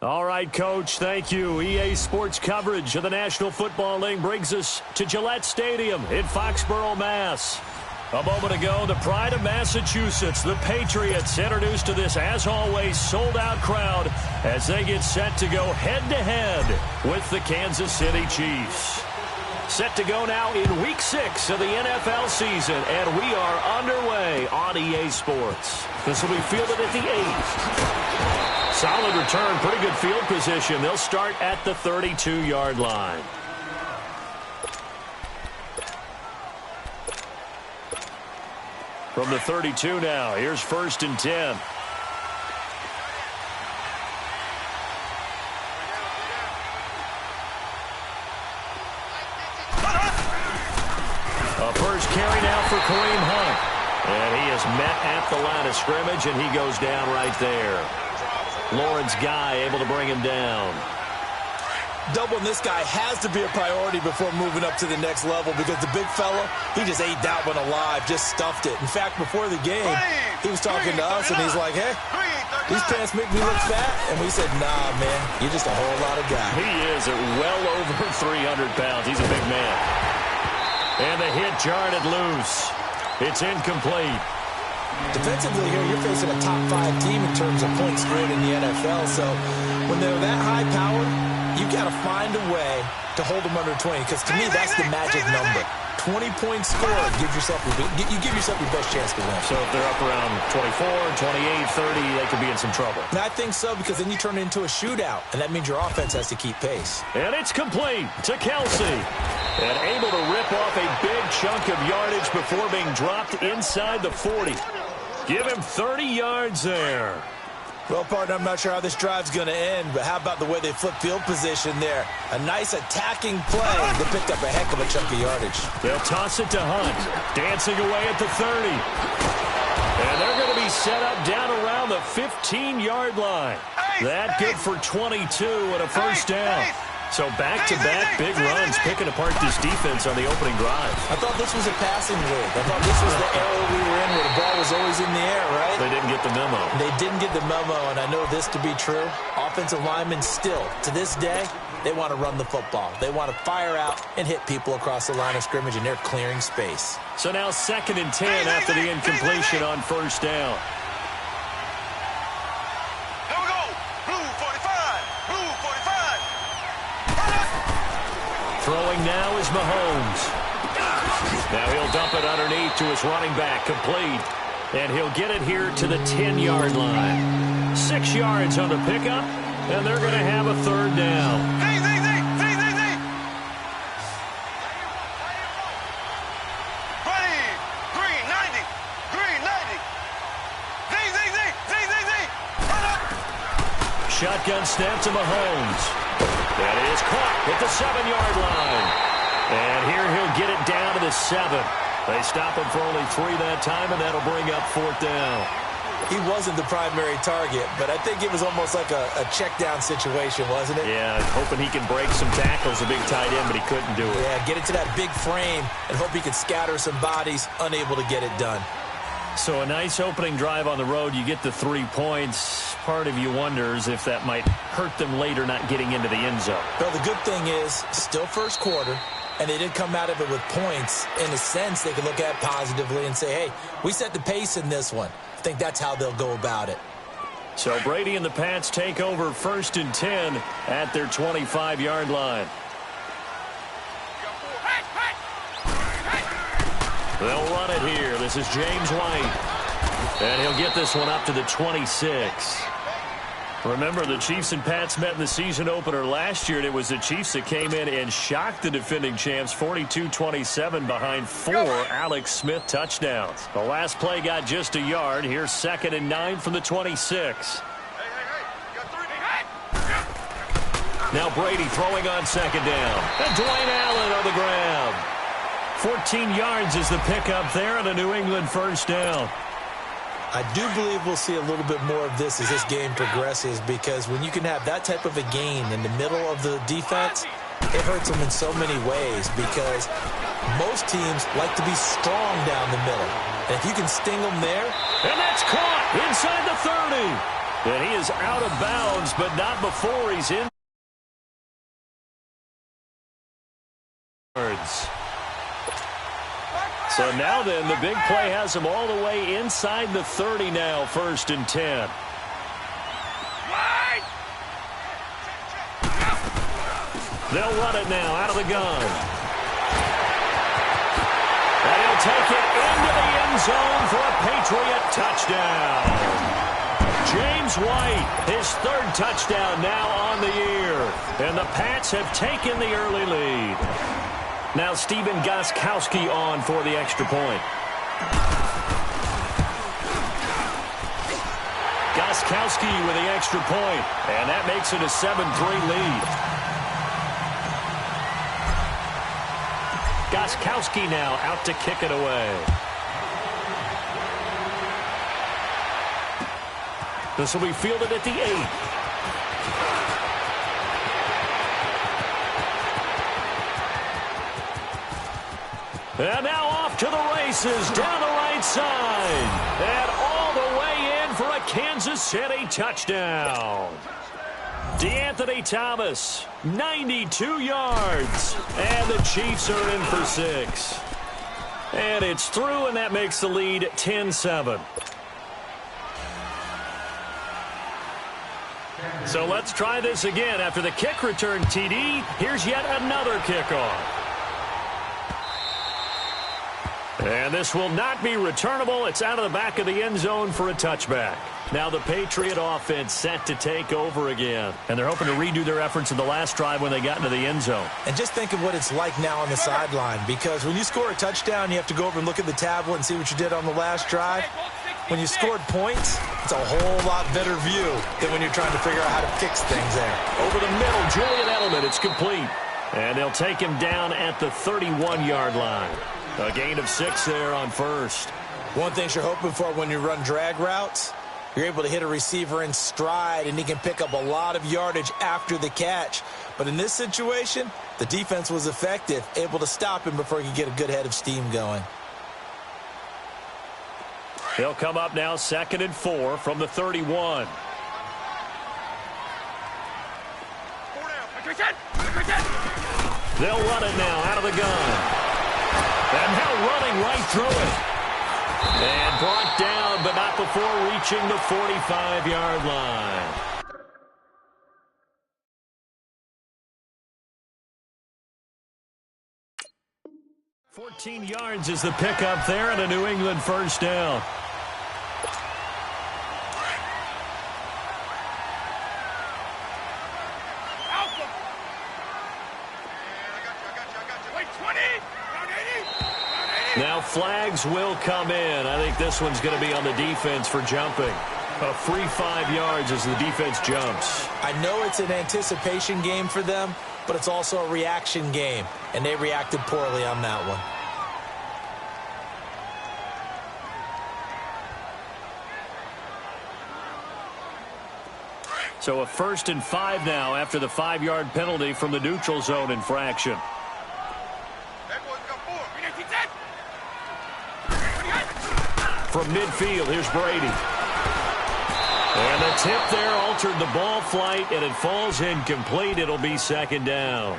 All right, Coach, thank you. EA Sports coverage of the National Football League brings us to Gillette Stadium in Foxborough, Mass. A moment ago, the pride of Massachusetts, the Patriots, introduced to this, as always, sold-out crowd as they get set to go head-to-head with the Kansas City Chiefs. Set to go now in Week 6 of the NFL season, and we are underway on EA Sports. This will be fielded at the 8. Solid return, pretty good field position. They'll start at the 32-yard line. From the 32 now, here's 1st and 10. A first carry now for Kareem Hunt. And he is met at the line of scrimmage, and he goes down right there. Lawrence Guy able to bring him down. Doubling this guy has to be a priority before moving up to the next level because the big fella, he just ate that one alive, just stuffed it. In fact, before the game, he was talking to us, and he's like, hey, these pants make me look fat. And we said, nah, man, you're just a whole lot of guy. He is at well over 300 pounds. He's a big man. And the hit jarred it loose. It's incomplete. Defensively here, you're facing a top 5 team in terms of points scored in the NFL. So when they're that high powered, you've got to find a way to hold them under 20. Because to me, that's the magic number. 20 points scored, you give yourself your best chance to win. So if they're up around 24, 28, 30, they could be in some trouble. And I think so, because then you turn it into a shootout, and that means your offense has to keep pace. And it's complete to Kelsey. And able to rip off a big chunk of yardage before being dropped inside the 40. Give him 30 yards there. Well, partner, I'm not sure how this drive's going to end, but how about the way they flip field position there? A nice attacking play. They picked up a heck of a chunk of yardage. They'll toss it to Hunt. Dancing away at the 30. And they're going to be set up down around the 15-yard line. That good for 22 and a first down. So back-to-back big runs picking apart this defense on the opening drive. I thought this was a passing league. I thought this was the era we were in where the ball was always in the air, right? They didn't get the memo. They didn't get the memo, and I know this to be true. Offensive linemen still, to this day, they want to run the football. They want to fire out and hit people across the line of scrimmage, and they're clearing space. So now 2nd and 10 after the incompletion on first down. Throwing now is Mahomes. Now he'll dump it underneath to his running back, complete. And he'll get it here to the 10-yard line. 6 yards on the pickup, and they're going to have a third down. Shotgun snap to Mahomes. That is caught at the 7-yard line. And here he'll get it down to the 7. They stop him for only 3 that time, and that'll bring up 4th down. He wasn't the primary target, but I think it was almost like a check-down situation, wasn't it? Yeah, hoping he can break some tackles, a big tight end, but he couldn't do it. Yeah, get it to that big frame and hope he can scatter some bodies, unable to get it done. So a nice opening drive on the road. You get the 3 points. Part of you wonders if that might hurt them later not getting into the end zone. Well, the good thing is, still first quarter, and they did come out of it with points. In a sense, they can look at positively and say, hey, we set the pace in this one. I think that's how they'll go about it. So Brady and the Pats take over 1st and 10 at their 25-yard line. They'll run it here. This is James White. And he'll get this one up to the 26. Remember, the Chiefs and Pats met in the season opener last year, and it was the Chiefs that came in and shocked the defending champs 42-27 behind 4 Alex Smith touchdowns. The last play got just a yard. Here's 2nd and 9 from the 26. Now Brady throwing on 2nd down. And Dwayne Allen on the ground. 14 yards is the pickup there, and a New England first down. I do believe we'll see a little bit more of this as this game progresses, because when you can have that type of a gain in the middle of the defense, it hurts them in so many ways, because most teams like to be strong down the middle. And if you can sting them there. And that's caught inside the 30. And he is out of bounds, but not before he's in. So now then, the big play has him all the way inside the 30 now, 1st and 10. They'll run it now out of the gun. And he'll take it into the end zone for a Patriot touchdown. James White, his 3rd touchdown now on the year. And the Pats have taken the early lead. Now Stephen Gostkowski on for the extra point. Gostkowski with the extra point, and that makes it a 7-3 lead. Gostkowski now out to kick it away. This will be fielded at the 8. And now off to the races down the right side. And all the way in for a Kansas City touchdown. DeAnthony Thomas, 92 yards. And the Chiefs are in for 6. And it's through, and that makes the lead 10-7. So let's try this again. After the kick return TD, here's yet another kickoff. And this will not be returnable. It's out of the back of the end zone for a touchback. Now the Patriot offense set to take over again. And they're hoping to redo their efforts in the last drive when they got into the end zone. And just think of what it's like now on the sideline. Because when you score a touchdown, you have to go over and look at the tablet and see what you did on the last drive. When you scored points, it's a whole lot better view than when you're trying to figure out how to fix things there. Over the middle, Julian Edelman. It's complete. And they'll take him down at the 31-yard line. A gain of 6 there on 1st. One thing you're hoping for when you run drag routes, you're able to hit a receiver in stride, and he can pick up a lot of yardage after the catch. But in this situation, the defense was effective, able to stop him before he could get a good head of steam going. They'll come up now 2nd and 4 from the 31. They'll run it now out of the gun. And now running right through it. And brought down, but not before reaching the 45-yard line. $14 yards is the pickup there, and a New England 1st down. Now flags will come in. I think this one's going to be on the defense for jumping. A free 5 yards as the defense jumps. I know it's an anticipation game for them, but it's also a reaction game, and they reacted poorly on that one. So a 1st and 5 now after the 5-yard penalty from the neutral zone infraction. From midfield, here's Brady. And the tip there altered the ball flight, and it falls incomplete. It'll be 2nd down.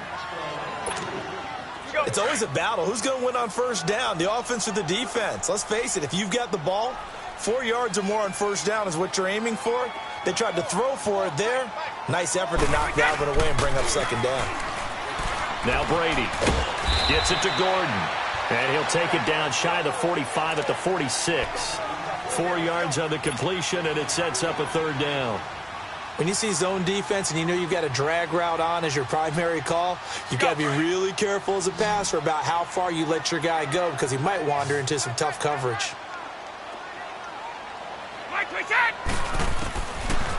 It's always a battle. Who's going to win on 1st down, the offense or the defense? Let's face it, if you've got the ball, 4 yards or more on 1st down is what you're aiming for. They tried to throw for it there. Nice effort to knock Dalvin away and bring up 2nd down. Now Brady gets it to Gordon. And he'll take it down shy of the 45 at the 46. 4 yards on the completion, and it sets up a 3rd down. When you see zone defense and you know you've got a drag route on as your primary call, you've got to be really careful as a passer about how far you let your guy go because he might wander into some tough coverage.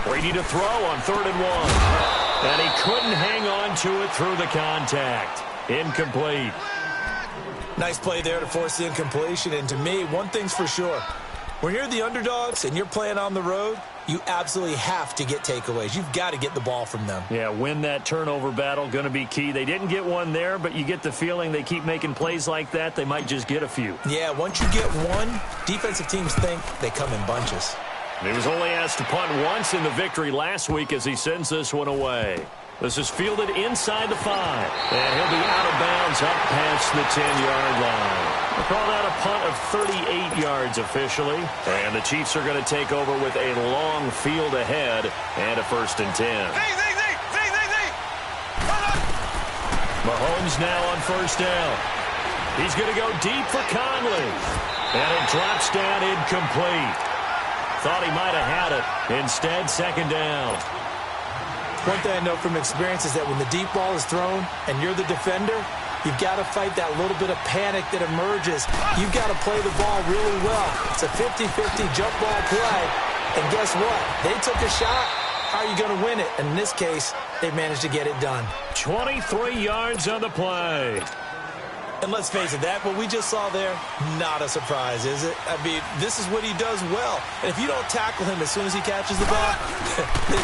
Brady to throw on 3rd and 1. And he couldn't hang on to it through the contact. Incomplete. Nice play there to force the incompletion. And to me, one thing's for sure. When you're the underdogs and you're playing on the road, you absolutely have to get takeaways. You've got to get the ball from them. Yeah, win that turnover battle, going to be key. They didn't get one there, but you get the feeling they keep making plays like that, they might just get a few. Yeah, once you get one, defensive teams think they come in bunches. He was only asked to punt once in the victory last week as he sends this one away. This is fielded inside the 5. And he'll be out of bounds up past the 10-yard line. We'll call that a punt of 38 yards officially. And the Chiefs are going to take over with a long field ahead and a 1st and 10. Mahomes now on 1st down. He's going to go deep for Conley. And it drops down incomplete. Thought he might have had it. Instead, 2nd down. One thing I know from experience is that when the deep ball is thrown and you're the defender, you've got to fight that little bit of panic that emerges. You've got to play the ball really well. It's a 50-50 jump ball play. And guess what? They took a shot. How are you going to win it? And in this case, they managed to get it done. 23 yards on the play. And let's face it, that what we just saw there, not a surprise, is it? I mean, this is what he does well. And if you don't tackle him as soon as he catches the ball,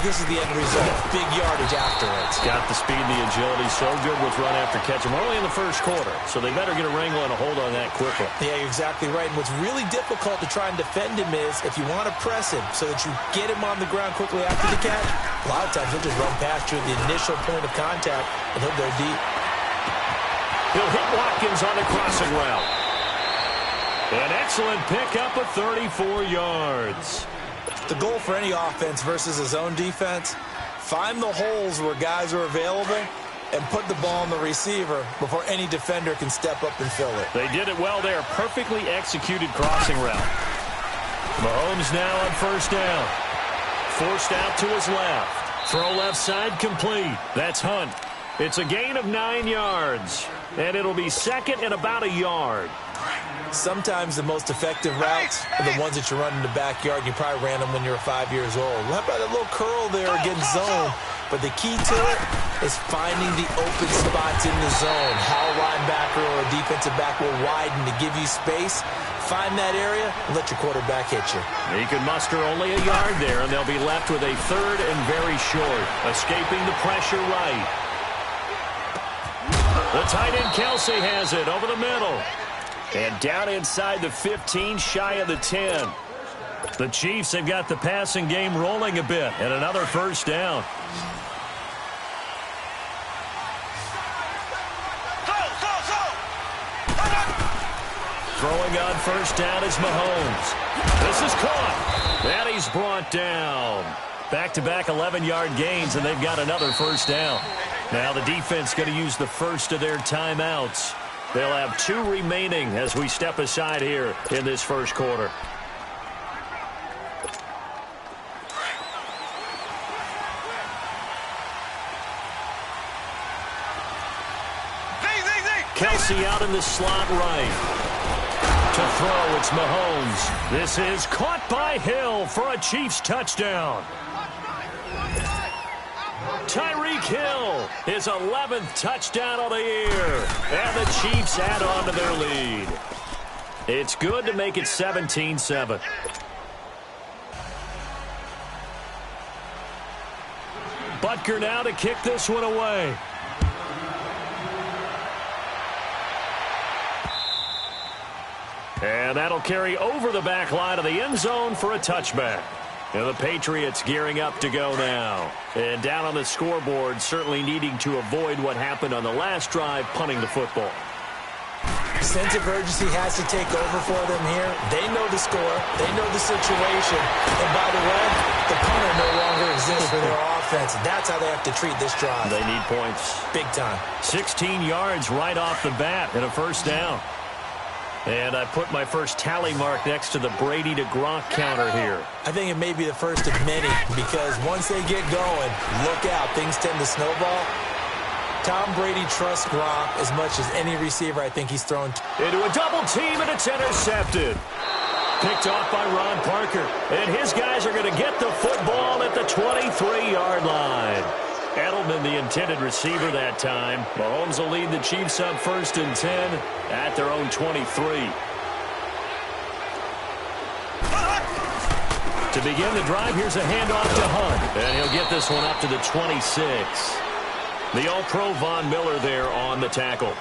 this is the end result. Big yardage afterwards. Got the speed and the agility, so good with run after catch. We're only in the 1st quarter, so they better get a wrangle and a hold on that quickly. Yeah, you're exactly right. And what's really difficult to try and defend him is if you want to press him so that you get him on the ground quickly after the catch, a lot of times he'll just run past you at the initial point of contact, and he'll go deep. He'll hit Watkins on the crossing route. An excellent pickup of 34 yards. The goal for any offense versus a zone defense, find the holes where guys are available and put the ball on the receiver before any defender can step up and fill it. They did it well there. Perfectly executed crossing route. Mahomes now on 1st down. Forced out to his left. Throw left side complete. That's Hunt. It's a gain of 9 yards. And it'll be 2nd and about a yard. Sometimes the most effective routes are the ones that you run in the backyard. You probably ran them when you were 5 years old. How about a little curl there against zone? But the key to it is finding the open spots in the zone. How a linebacker or a defensive back will widen to give you space. Find that area and let your quarterback hit you. He could muster only a yard there, and they'll be left with a 3rd and very short. Escaping the pressure right. The tight end Kelsey has it over the middle. And down inside the 15, shy of the 10. The Chiefs have got the passing game rolling a bit. And another 1st down. Throwing on 1st down is Mahomes. This is caught. And he's brought down. Back-to-back 11-yard gains, and they've got another 1st down. Now the defense going to use the first of their timeouts. They'll have 2 remaining as we step aside here in this 1st quarter. Kelsey out in the slot right. To throw, it's Mahomes. This is caught by Hill for a Chiefs touchdown. Tyreek Hill, his 11th touchdown of the year. And the Chiefs add on to their lead. It's good to make it 17-7. Butker now to kick this one away. And that'll carry over the back line of the end zone for a touchback. And the Patriots gearing up to go now. And down on the scoreboard, certainly needing to avoid what happened on the last drive, punting the football. Sense of urgency has to take over for them here. They know the score. They know the situation. And by the way, the punter no longer exists for their offense. That's how they have to treat this drive. They need points. Big time. 16 yards right off the bat and a 1st down. And I put my first tally mark next to the Brady to Gronk counter here. I think it may be the first of many because once they get going, look out. Things tend to snowball. Tom Brady trusts Gronk as much as any receiver I think he's thrown. Into a double team, and it's intercepted. Picked off by Ron Parker. And his guys are going to get the football at the 23-yard line. Edelman, the intended receiver that time. Mahomes will lead the Chiefs up 1st and 10 at their own 23. To begin the drive, here's a handoff to Hunt. And he'll get this one up to the 26. The All-Pro Von Miller there on the tackle.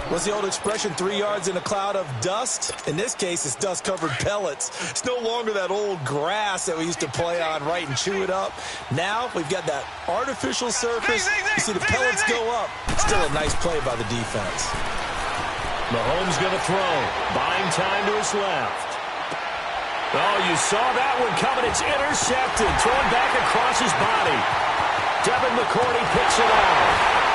What's the old expression, 3 yards in a cloud of dust? In this case, it's dust-covered pellets. It's no longer that old grass that we used to play on, right, and chew it up. Now we've got that artificial surface. You see the pellets go up. Still a nice play by the defense. Mahomes going to throw. Buying time to his left. Oh, you saw that one coming. It's intercepted. Thrown back across his body. Devin McCourty picks it off.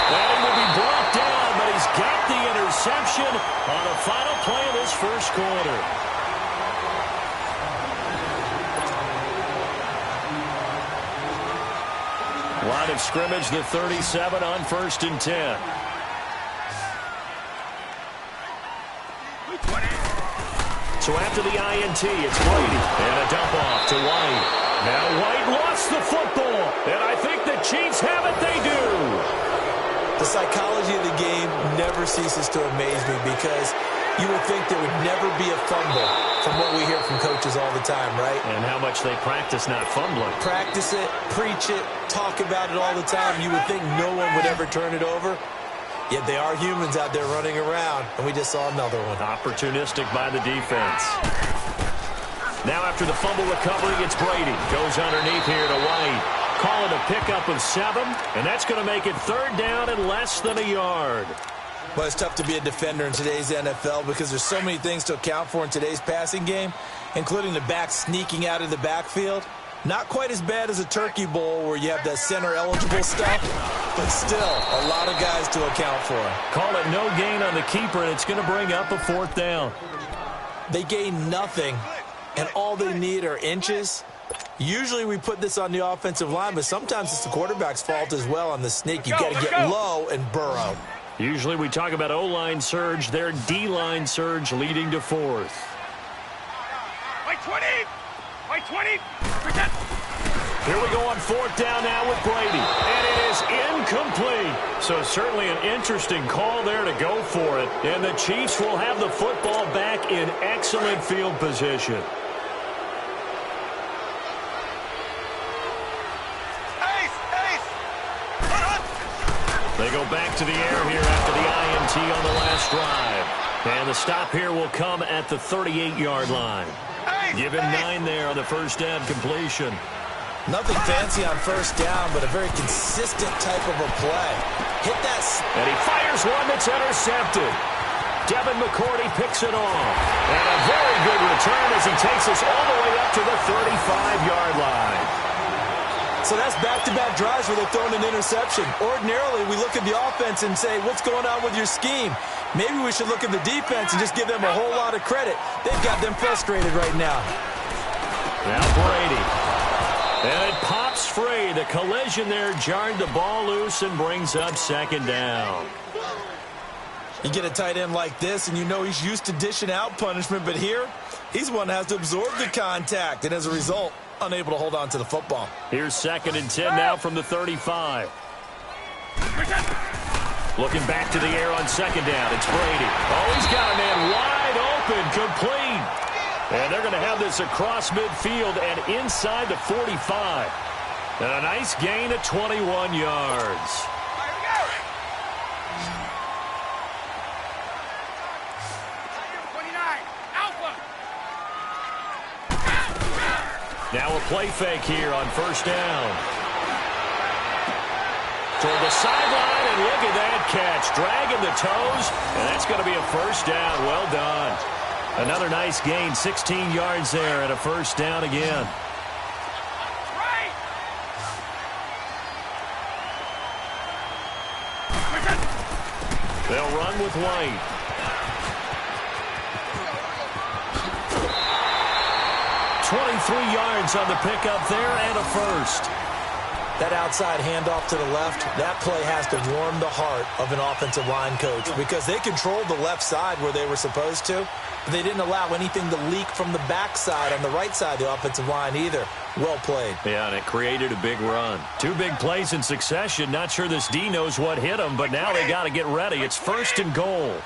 And he will be brought down, but he's got the interception on the final play of this first quarter. Line of scrimmage, the 37 on 1st and 10. So after the INT, it's Brady. And a dump off to White. Now White lost the football. And I think the Chiefs have it. They do. The psychology of the game never ceases to amaze me because you would think there would never be a fumble from what we hear from coaches all the time, right? And how much they practice not fumbling. Practice it, preach it, talk about it all the time. You would think no one would ever turn it over. Yet they are humans out there running around, and we just saw another one. Opportunistic by the defense. Now after the fumble recovery, it's Brady. Goes underneath here to White. Calling a pickup of 7, and that's going to make it 3rd down and less than a yard. Well, it's tough to be a defender in today's NFL because there's so many things to account for in today's passing game, including the back sneaking out of the backfield. Not quite as bad as a turkey bowl where you have that center-eligible stuff, but still a lot of guys to account for. Call it no gain on the keeper, and it's going to bring up a 4th down. They gain nothing, and all they need are inches. Usually we put this on the offensive line, but sometimes it's the quarterback's fault as well on the sneak. You've got to get low and burrow. Usually we talk about O-line surge, their D-line surge leading to 4th. White 20! White 20! Here we go on 4th down now with Brady. And it is incomplete. So certainly an interesting call there to go for it. And the Chiefs will have the football back in excellent field position. They go back to the air here after the INT on the last drive. And the stop here will come at the 38-yard line. Give him 9 there on the first down completion. Nothing fancy on first down, but a very consistent type of a play. Hit that. And he fires one that's intercepted. Devin McCourty picks it off. And a very good return as he takes us all the way up to the 35-yard line. So that's back-to-back drives where they've thrown an interception. Ordinarily, we look at the offense and say, what's going on with your scheme? Maybe we should look at the defense and just give them a whole lot of credit. They've got them frustrated right now. Now Brady. And it pops free. The collision there jarred the ball loose and brings up 2nd down. You get a tight end like this, and you know he's used to dishing out punishment, but here, he's the one that has to absorb the contact, and as a result, unable to hold on to the football. Here's 2nd and 10 now from the 35. Looking back to the air on 2nd down. It's Brady. Oh, he's got a man wide open, complete. And they're going to have this across midfield and inside the 45. And a nice gain of 21 yards. Now a play fake here on first down. Toward the sideline, and look at that catch. Dragging the toes, and that's going to be a first down. Well done. Another nice gain, 16 yards there, and a first down again. They'll run with White. $23 yards on the pickup there and a first. That outside handoff to the left, that play has to warm the heart of an offensive line coach because they controlled the left side where they were supposed to, but they didn't allow anything to leak from the backside on the right side of the offensive line either. Well played. Yeah, and it created a big run. 2 big plays in succession. Not sure this D knows what hit him, but now they got to get ready. It's 1st and goal.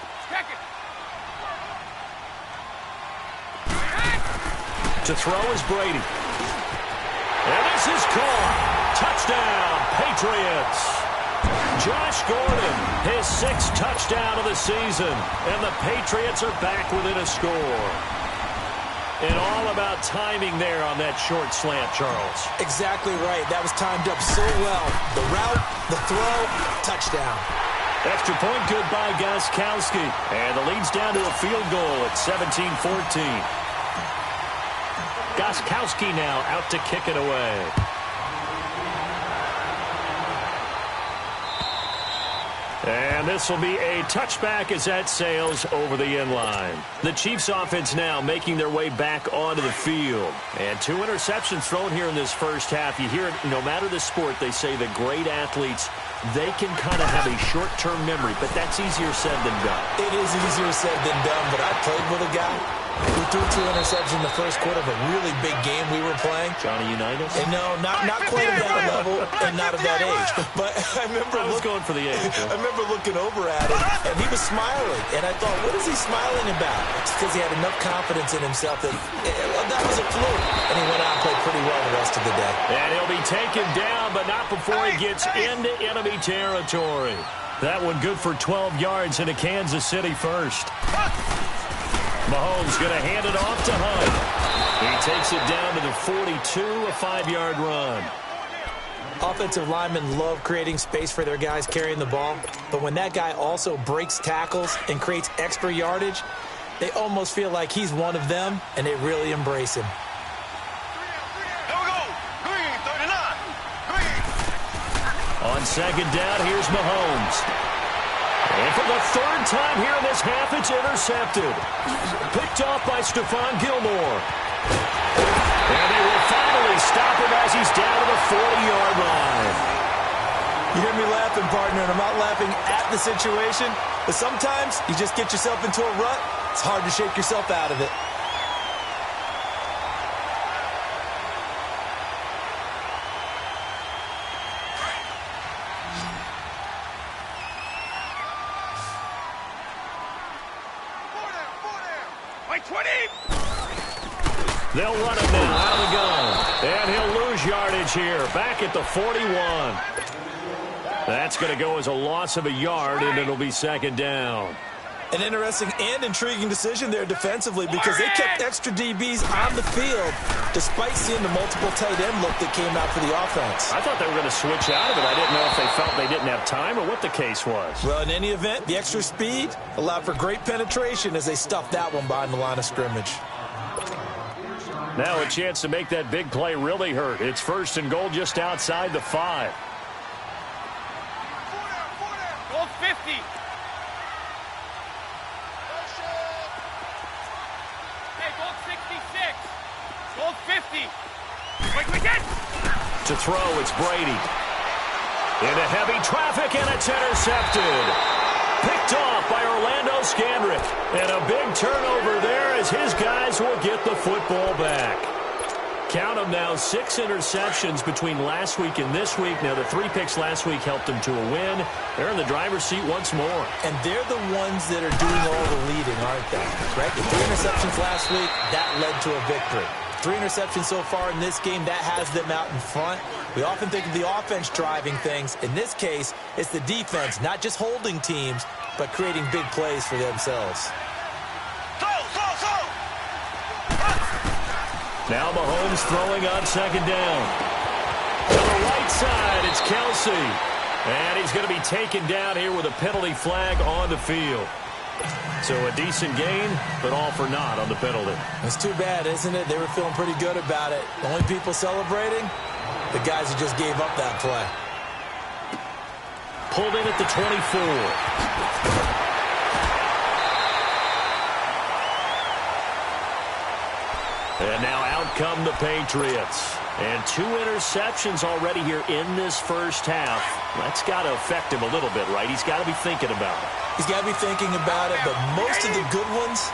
To throw is Brady. And this is caught. Touchdown, Patriots. Josh Gordon, his 6th touchdown of the season. And the Patriots are back within a score. And all about timing there on that short slant, Charles. Exactly right. That was timed up so well. The route, the throw, touchdown. Extra point good by Gostkowski. And the lead's down to a field goal at 17-14. Gostkowski now out to kick it away. And this will be a touchback as that sails over the end line. The Chiefs offense now making their way back onto the field. And 2 interceptions thrown here in this first half. You hear it, no matter the sport, they say the great athletes, they can kind of have a short-term memory, but that's easier said than done. It is easier said than done, but I played with a guy who threw 2 interceptions in the first quarter of a really big game we were playing. Johnny Unitas? And no, not quite at that level and not at that age. But I remember I was going for the age. I remember looking over at him, and he was smiling. And I thought, what is he smiling about? It's because he had enough confidence in himself that that was a fluke. And he went out and played pretty well the rest of the day. And he'll be taken down, but not before he gets into enemy territory. That one good for 12 yards into Kansas City first. Mahomes going to hand it off to Hunt. He takes it down to the 42, a 5-yard run. Offensive linemen love creating space for their guys carrying the ball, but when that guy also breaks tackles and creates extra yardage, they almost feel like he's one of them, and they really embrace him. On second down, here's Mahomes. And for the 3rd time here in this half, it's intercepted. Picked off by Stephon Gilmore. And they will finally stop him as he's down to the 40-yard line. You hear me laughing, partner, and I'm not laughing at the situation, but sometimes you just get yourself into a rut. It's hard to shake yourself out of it. They'll run him now out of the gun. And he'll lose yardage here. Back at the 41. That's going to go as a loss of a yard, and it'll be second down. An interesting and intriguing decision there defensively because they kept extra DBs on the field despite seeing the multiple tight end look that came out for the offense. I thought they were going to switch out of it. I didn't know if they felt they didn't have time or what the case was. Well, in any event, the extra speed allowed for great penetration as they stuffed that one behind the line of scrimmage. Now a chance to make that big play really hurt. It's 1st and goal just outside the 5. Goal 50. Hey, goal 66. Goal 50. Quick, get! To throw, it's Brady. Into heavy traffic, and it's intercepted. Picked off by Orlando Scandrick. And a big turnover there as his guys will get the football back. Count them now, 6 interceptions between last week and this week. Now, the 3 picks last week helped them to a win. They're in the driver's seat once more. And they're the ones that are doing all the leading, aren't they? Right? The 3 interceptions last week, that led to a victory. 3 interceptions so far in this game, that has them out in front. We often think of the offense driving things. In this case, it's the defense, not just holding teams, but creating big plays for themselves. Now Mahomes throwing on second down. To the right side, it's Kelsey. And he's going to be taken down here with a penalty flag on the field. So a decent gain, but all for naught on the penalty. It's too bad, isn't it? They were feeling pretty good about it. The only people celebrating, the guys who just gave up that play. Pulled in at the 24. And now out come the Patriots. And 2 interceptions already here in this first half. That's got to affect him a little bit, right? He's got to be thinking about it. He's got to be thinking about it, but most of the good ones,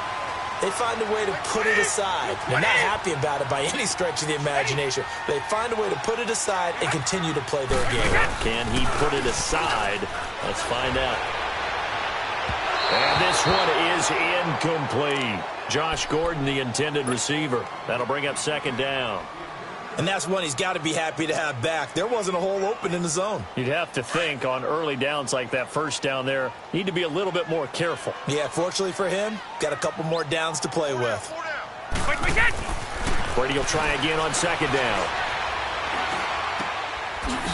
they find a way to put it aside. They're not happy about it by any stretch of the imagination. They find a way to put it aside and continue to play their game. Can he put it aside? Let's find out. And this one is incomplete. Josh Gordon, the intended receiver. That'll bring up second down. And that's one he's got to be happy to have back. There wasn't a hole open in the zone. You'd have to think on early downs like that first down there, need to be a little bit more careful. Yeah, fortunately for him, got a couple more downs to play with. Brady will try again on second down.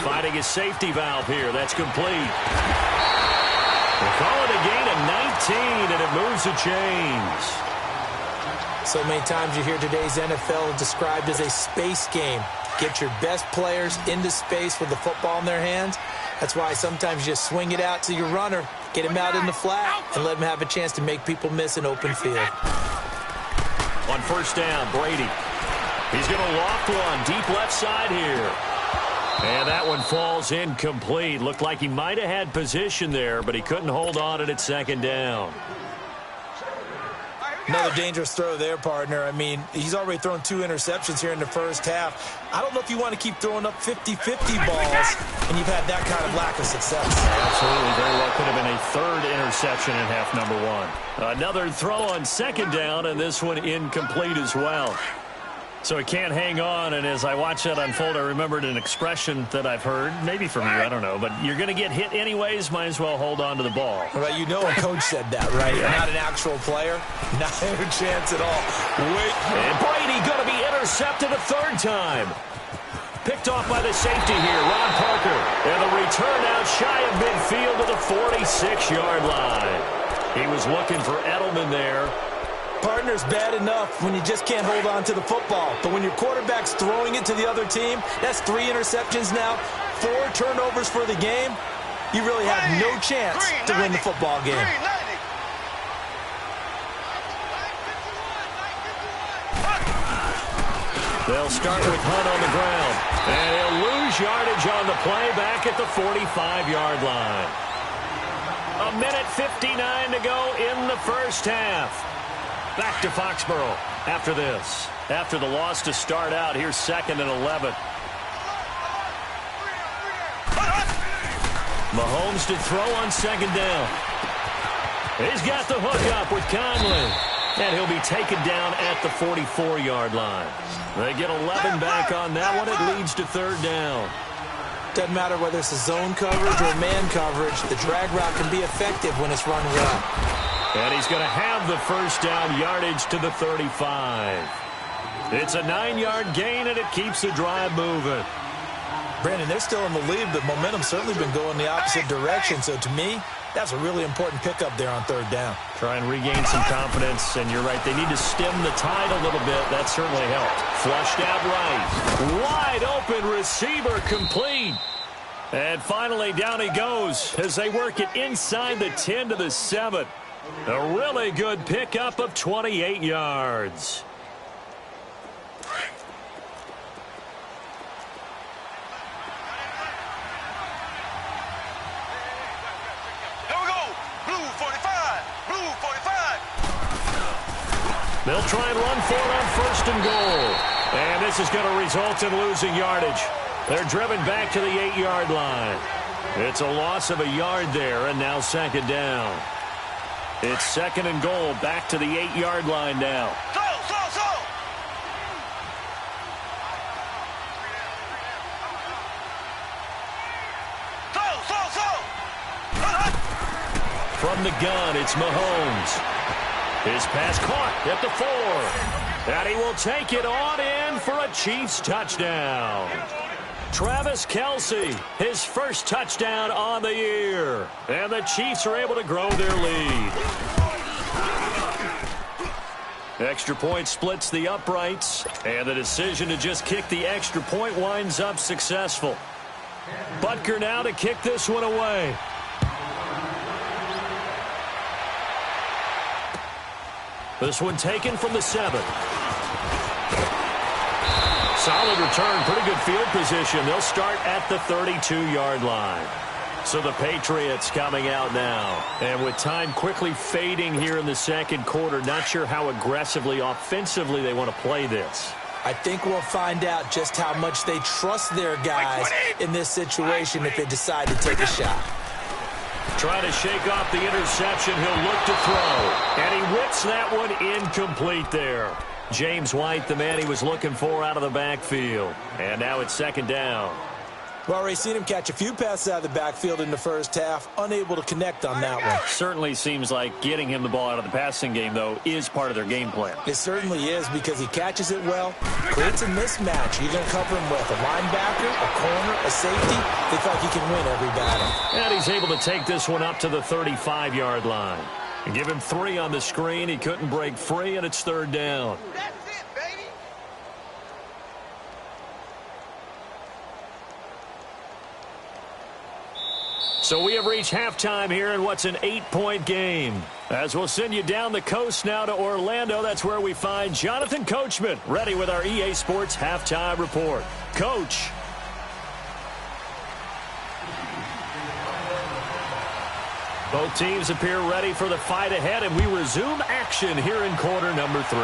Finding his safety valve here. That's complete. We'll call it a gain of 19, and it moves the chains. So many times you hear today's NFL described as a space game. Get your best players into space with the football in their hands. That's why sometimes you just swing it out to your runner, get him out in the flat, and let him have a chance to make people miss an open field. On first down, Brady. He's going to loft one deep left side here. And that one falls incomplete. Looked like he might have had position there, but he couldn't hold on to it at second down. Another dangerous throw there, partner. I mean, he's already thrown 2 interceptions here in the first half. I don't know if you want to keep throwing up 50-50 balls, and you've had that kind of lack of success. Absolutely. Very well could have been a third interception in half number 1. Another throw on second down, and this one incomplete as well. So he can't hang on, and as I watch that unfold, I remembered an expression that I've heard, maybe from you, I don't know, but you're going to get hit anyways, might as well hold on to the ball. Well, you know a coach said that, right? Yeah. Not an actual player. Not a chance at all. Wait. And Brady going to be intercepted a third time. Picked off by the safety here, Ron Parker. And the return out shy of midfield to the 46-yard line. He was looking for Edelman there. Partner's bad enough when you just can't hold on to the football. But when your quarterback's throwing it to the other team, that's 3 interceptions now, 4 turnovers for the game. You really have no chance to win the football game. They'll start with Hunt on the ground. And he'll lose yardage on the play back at the 45-yard line. 1:59 to go in the first half. Back to Foxborough after this. After the loss to start out, here's 2nd and 11. Mahomes to throw on second down. He's got the hook up with Conley. And he'll be taken down at the 44-yard line. They get 11 back on that one. It leads to third down. Doesn't matter whether it's a zone coverage or man coverage. The drag route can be effective when it's run well. And he's going to have the first down yardage to the 35. It's a 9-yard gain, and it keeps the drive moving. Brandon, they're still in the lead, but momentum's certainly been going the opposite direction. So to me, that's a really important pickup there on third down. Try and regain some confidence, and you're right. They need to stem the tide a little bit. That certainly helped. Flushed out right. Wide open receiver complete. And finally, down he goes as they work it inside the 10 to the 7. A really good pickup of 28 yards. Here we go. Blue 45. Blue 45. They'll try and run for it on first and goal. And this is going to result in losing yardage. They're driven back to the 8-yard line. It's a loss of a yard there, and now second down. It's 2nd and goal, back to the 8-yard line now. From the gun, it's Mahomes. His pass caught at the 4. And he will take it on in for a Chiefs touchdown. Travis Kelce, his first touchdown on the year. And the Chiefs are able to grow their lead. Extra point splits the uprights. And the decision to just kick the extra point winds up successful. Butker now to kick this one away. This one taken from the 7. Solid return, pretty good field position. They'll start at the 32-yard line. So the Patriots coming out now. And with time quickly fading here in the second quarter, not sure how aggressively, offensively they want to play this. I think we'll find out just how much they trust their guys in this situation if they decide to take a shot. Trying to shake off the interception. He'll look to throw. And he whips that one incomplete there. James White, the man he was looking for out of the backfield. And now it's second down. We've already seen him catch a few passes out of the backfield in the first half, unable to connect on that one. Certainly seems like getting him the ball out of the passing game, though, is part of their game plan. It certainly is, because he catches it well, creates a mismatch. You're going to cover him with a linebacker, a corner, a safety. They feel like he can win every battle. And he's able to take this one up to the 35-yard line. And give him 3 on the screen. He couldn't break free, and it's third down. So we have reached halftime here in what's an 8-point game. As we'll send you down the coast now to Orlando, that's where we find Jonathan Coachman, ready with our EA Sports Halftime Report. Coach. Both teams appear ready for the fight ahead, and we resume action here in quarter number 3.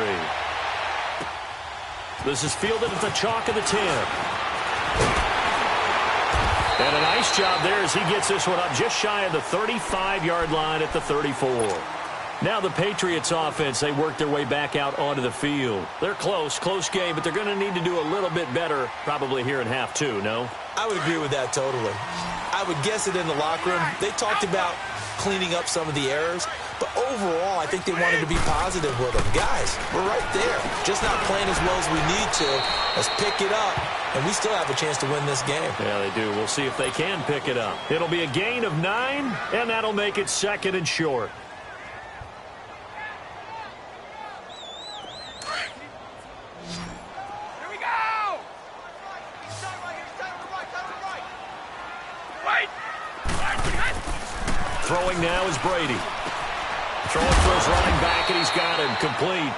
This is fielded at the chalk of the 10. And a nice job there as he gets this one up just shy of the 35-yard line at the 34. Now the Patriots offense, they work their way back out onto the field. They're close game, but they're going to need to do a little bit better probably here in half 2, no? I would agree with that totally. I would guess it in the locker room. They talked about cleaning up some of the errors, but overall I think they wanted to be positive with them. Guys, we're right there. Just not playing as well as we need to. Let's pick it up, and we still have a chance to win this game. Yeah, they do. We'll see if they can pick it up. It'll be a gain of 9, and that'll make it second and short. Throwing now is Brady. Throwing for his running back, and he's got him complete.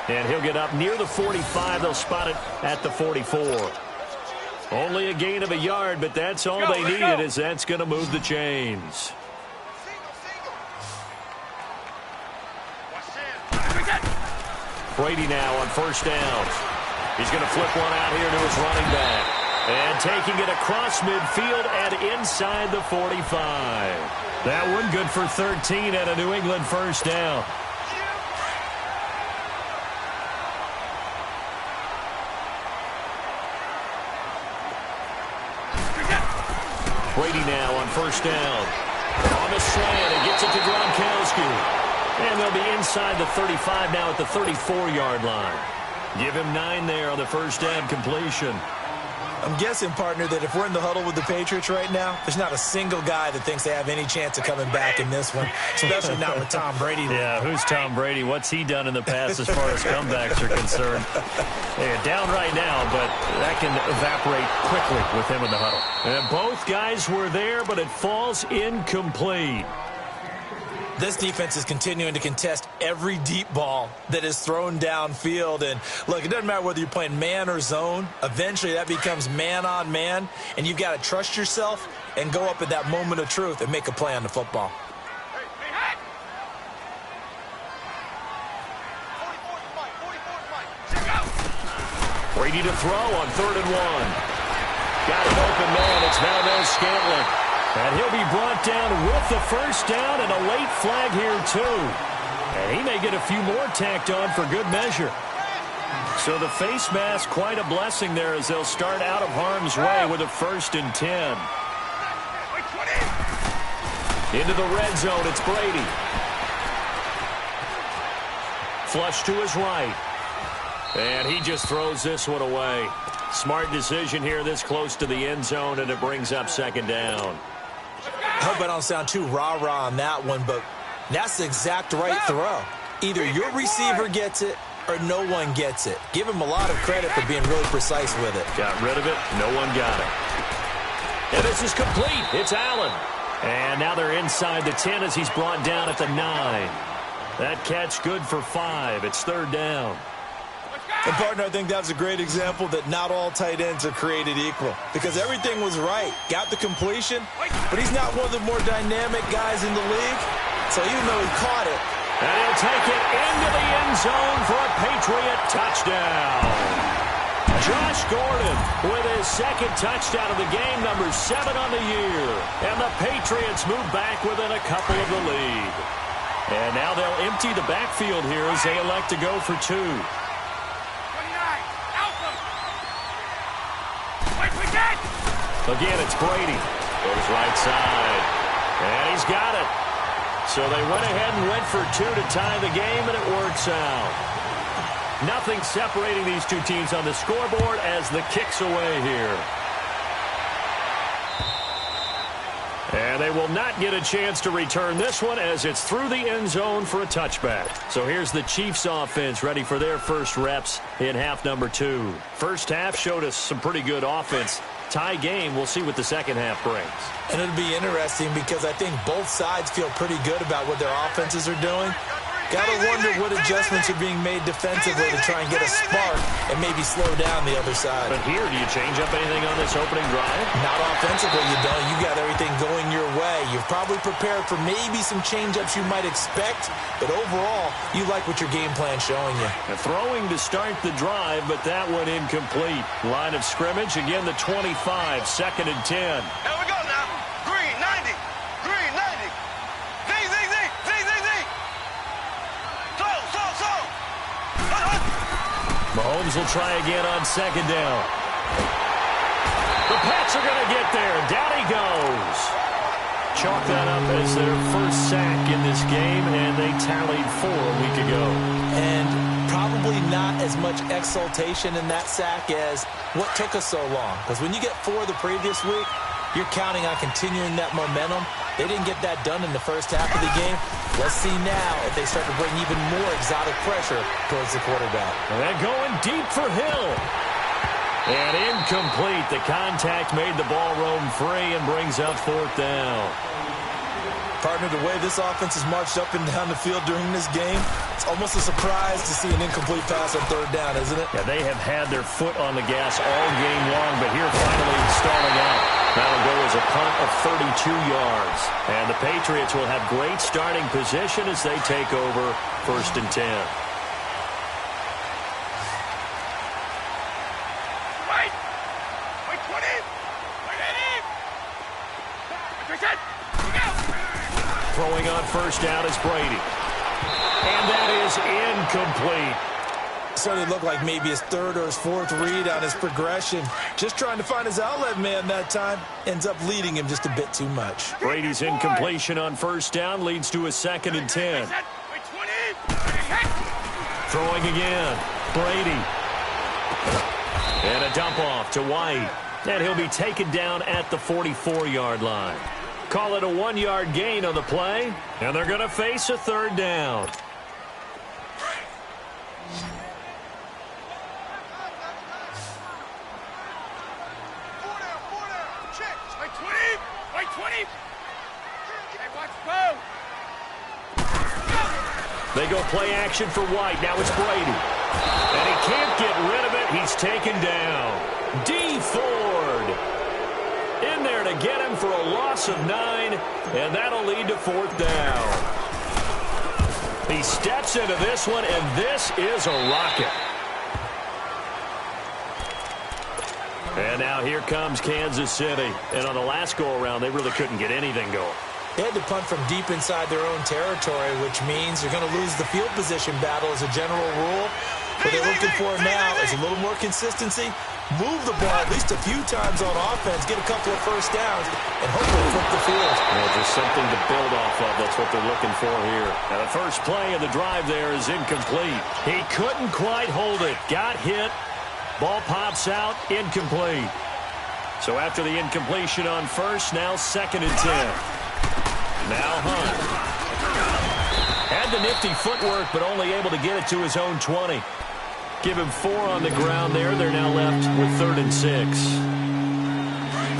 And he'll get up near the 45. They'll spot it at the 44. Only a gain of a yard, but that's all they needed, as that's going to move the chains. Brady now on first down. He's going to flip one out here to his running back. And taking it across midfield and inside the 45. That one good for 13 and a New England first down. Brady now on first down. On the slant, and gets it to Gronkowski. And they'll be inside the 35 now at the 34-yard line. Give him 9 there on the first down completion. I'm guessing, partner, that if we're in the huddle with the Patriots right now, there's not a single guy that thinks they have any chance of coming back in this one, especially not with Tom Brady. Yeah, who's Tom Brady? What's he done in the past as far as comebacks are concerned? Yeah, down right now, but that can evaporate quickly with him in the huddle. And both guys were there, but it falls incomplete. This defense is continuing to contest every deep ball that is thrown downfield. And, look, it doesn't matter whether you're playing man or zone. Eventually, that becomes man-on-man, and you've got to trust yourself and go up at that moment of truth and make a play on the football. Brady to throw on 3rd and 1. Got an open man. It's Valdez-Scantling. And he'll be brought down with the first down and a late flag here, too. And he may get a few more tacked on for good measure. So the face mask, quite a blessing there as they'll start out of harm's way with a 1st and 10. Into the red zone, it's Brady. Flush to his right. And he just throws this one away. Smart decision here this close to the end zone, and it brings up 2nd down. I hope I don't sound too rah-rah on that one, but that's the exact right throw. Either your receiver gets it or no one gets it. Give him a lot of credit for being really precise with it. Got rid of it. No one got it. And this is complete. It's Allen. And now they're inside the 10 as he's brought down at the 9. That catch good for 5. It's 3rd down. And, partner, I think that's a great example that not all tight ends are created equal, because everything was right. Got the completion, but he's not one of the more dynamic guys in the league. So even though he caught it, and he'll take it into the end zone for a Patriot touchdown. Josh Gordon with his 2nd touchdown of the game, number 7 on the year. And the Patriots move back within a couple of the lead. And now they'll empty the backfield here as they elect to go for 2. Again, it's Brady. Goes right side. And he's got it. So they went ahead and went for two to tie the game, and it works out. Nothing separating these two teams on the scoreboard as the kick's away here. And they will not get a chance to return this one as it's through the end zone for a touchback. So here's the Chiefs offense ready for their first reps in half number 2. First half showed us some pretty good offense. Tie game, we'll see what the second half brings. And it'll be interesting because I think both sides feel pretty good about what their offenses are doing. Gotta wonder what adjustments are being made defensively to try and get a spark and maybe slow down the other side. But here, do you change up anything on this opening drive? Not offensively, you don't. You got everything going your way. You've probably prepared for maybe some change-ups you might expect, but overall, you like what your game plan's showing you. Throwing to start the drive, but that one incomplete. Line of scrimmage, again the 25, 2nd and 10. Here we go now. Green 90. Green 90. Zing, zing, zing. Zing, zing, zing. So. Mahomes will try again on 2nd down. The Pats are going to get there. Down he goes. Chalk that up as their first sack in this game, and they tallied 4 a week ago. And probably not as much exultation in that sack as what took us so long. Because when you get 4 the previous week, you're counting on continuing that momentum. They didn't get that done in the first half of the game. Let's see now if they start to bring even more exotic pressure towards the quarterback. And they're going deep for Hill. And incomplete. The contact made the ball roam free and brings up 4th down. Partner, the way this offense has marched up and down the field during this game, it's almost a surprise to see an incomplete pass on 3rd down, isn't it? Yeah, they have had their foot on the gas all game long, but here finally stalling out. That'll go as a punt of 32 yards. And the Patriots will have great starting position as they take over 1st and 10. Wait 20. Wait 80. Throwing on 1st down is Brady. And that is incomplete. Certainly looked like maybe his 3rd or his 4th read on his progression. Just trying to find his outlet man that time. Ends up leading him just a bit too much. Brady's incompletion on 1st down leads to a 2nd and 10. Throwing again. Brady. And a dump off to White. And he'll be taken down at the 44-yard line. Call it a 1-yard gain on the play. And they're going to face a 3rd down. They go play action for White. Now it's Brady. And he can't get rid of it. He's taken down. D. Ford in there to get him for a loss of 9. And that'll lead to 4th down. He steps into this one, and this is a rocket. And now here comes Kansas City. And on the last go-around, they really couldn't get anything going. They had to punt from deep inside their own territory, which means they're going to lose the field position battle as a general rule. What they're looking for now is a little more consistency, move the ball at least a few times on offense, get a couple of 1st downs, and hopefully flip the field. Well, just something to build off of. That's what they're looking for here. Now, the first play of the drive there is incomplete. He couldn't quite hold it. Got hit. Ball pops out. Incomplete. So after the incompletion on 1st, now 2nd and 10. Now Hunt. Had the nifty footwork, but only able to get it to his own 20. Give him 4 on the ground there. They're now left with 3rd and 6.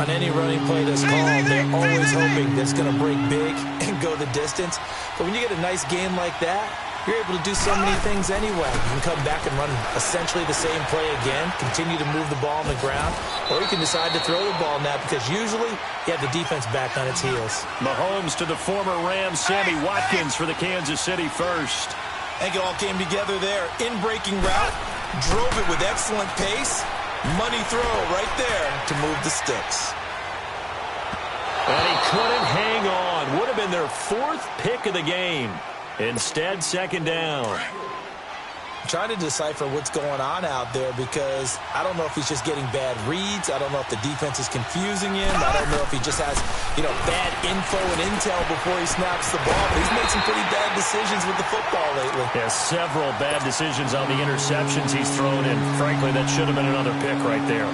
On any running play that's called, they're always hoping that it's going to break big and go the distance. But when you get a nice game like that, you're able to do so many things anyway. You can come back and run essentially the same play again, continue to move the ball on the ground, or you can decide to throw the ball now because usually you have the defense back on its heels. Mahomes to the former Rams, Sammy Watkins for the Kansas City first. I think it all came together there. In-breaking route, drove it with excellent pace. Money throw right there to move the sticks. And he couldn't hang on. Would have been their 4th pick of the game. Instead, 2nd down. trying to decipher what's going on out there because I don't know if he's just getting bad reads. I don't know if the defense is confusing him. I don't know if he just has, bad info and intel before he snaps the ball. But he's made some pretty bad decisions with the football lately. Yeah, several bad decisions on the interceptions he's thrown, and frankly, that should have been another pick right there.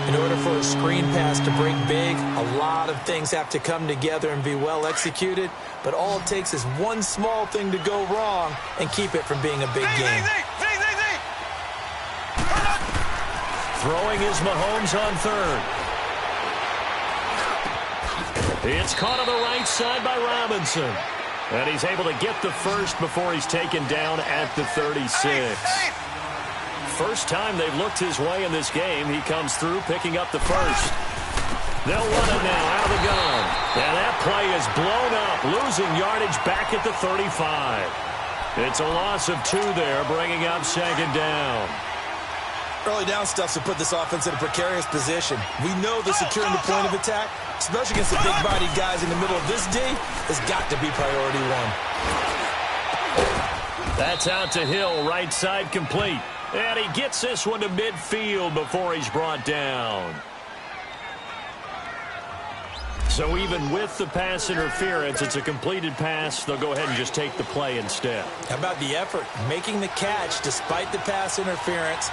In order for a screen pass to break big, a lot of things have to come together and be well executed. But all it takes is one small thing to go wrong and keep it from being a big game. Throwing is Mahomes on third. It's caught on the right side by Robinson. And he's able to get the first before he's taken down at the 36. First time they've looked his way in this game. He comes through picking up the first. They'll run it now out of the gun. And that play is blown up, losing yardage back at the 35. It's a loss of 2 there, bringing up second down. Early down stuff to put this offense in a precarious position. We know the securing the point of attack, especially against the big-bodied guys in the middle of this D, has got to be priority 1. That's out to Hill, right side complete. And he gets this one to midfield before he's brought down. So even with the pass interference, it's a completed pass. They'll go ahead and just take the play instead. How about the effort? Making the catch despite the pass interference.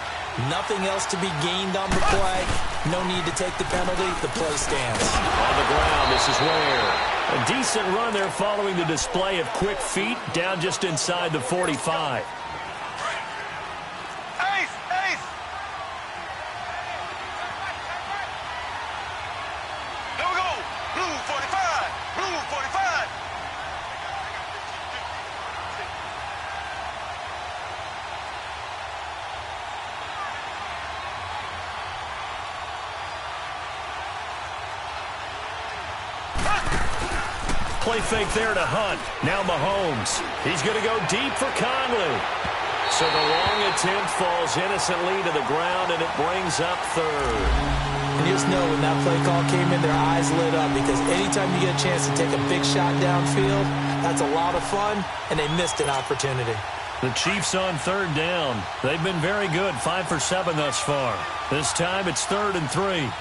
Nothing else to be gained on the play. No need to take the penalty. The play stands. On the ground, this is Ware. A decent run there following the display of quick feet down just inside the 45. Play fake there to Hunt. Now Mahomes. He's going to go deep for Conley. So the long attempt falls innocently to the ground, and it brings up third. And you just know when that play call came in, their eyes lit up because anytime you get a chance to take a big shot downfield, that's a lot of fun, and they missed an opportunity. The Chiefs on third down. They've been very good, 5 for 7 thus far. This time it's 3rd and 3.